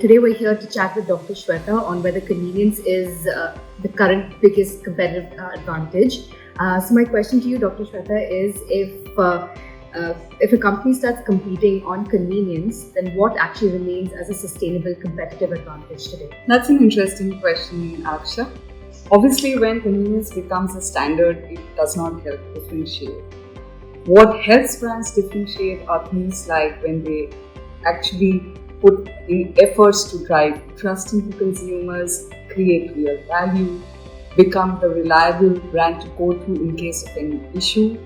Today we're here to chat with Dr. Shweta on whether convenience is the current biggest competitive advantage. So my question to you, Dr. Shweta, is if a company starts competing on convenience, then what actually remains as a sustainable competitive advantage today? That's an interesting question, Aksha. Obviously, when convenience becomes a standard, it does not help differentiate. What helps brands differentiate are things like when they actually put in efforts to drive trust into consumers, create real value, become the reliable brand to go to in case of any issue,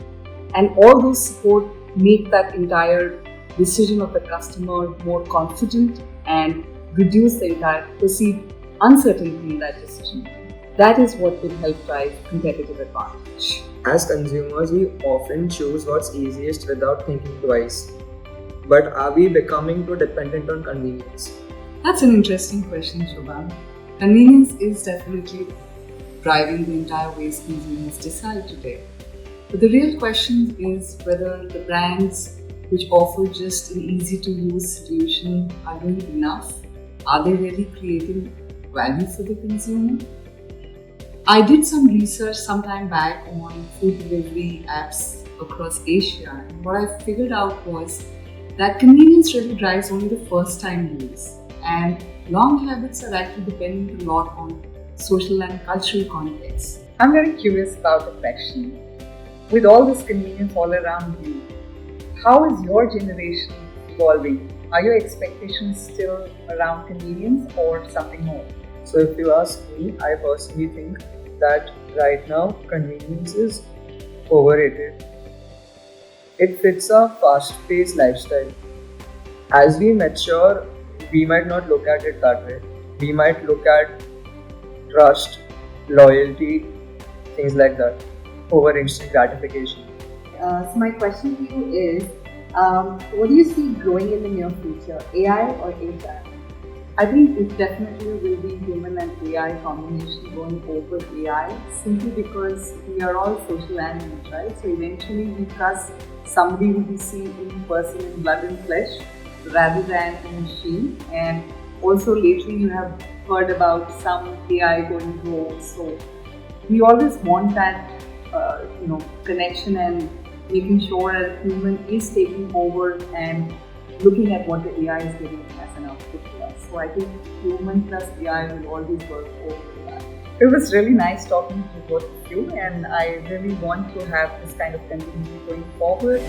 and all those support make that entire decision of the customer more confident and reduce the entire perceived uncertainty in that decision. That is what will help drive competitive advantage. As consumers, we often choose what's easiest without thinking twice. But are we becoming too dependent on convenience? That's an interesting question, Shobhan. Convenience is definitely driving the entire ways consumers decide today. But the real question is whether the brands which offer just an easy to use solution are doing enough. Are they really creating value for the consumer? I did some research some time back on food delivery apps across Asia, and what I figured out was that convenience really drives only the first time use, and long habits are actually dependent a lot on social and cultural context. I'm very curious about the question. With all this convenience all around you, how is your generation evolving? Are your expectations still around convenience or something more? So if you ask me, I personally think that right now convenience is overrated. It fits our fast-paced lifestyle. As we mature, we might not look at it that way. We might look at trust, loyalty, things like that, over instant gratification. So my question to you is, what do you see growing in the near future, AI or HR? I think it definitely will be human and AI combination going over AI, simply because we are all social animals, right? So eventually we trust somebody who we see in person in blood and flesh rather than a machine. And also lately you have heard about some AI going rogue. So we always want that connection and making sure that a human is taking over and looking at what the AI is giving as an output to us. So I think human plus AI will always work over AI. It was really nice talking to both of you, and I really want to have this kind of continuity going forward.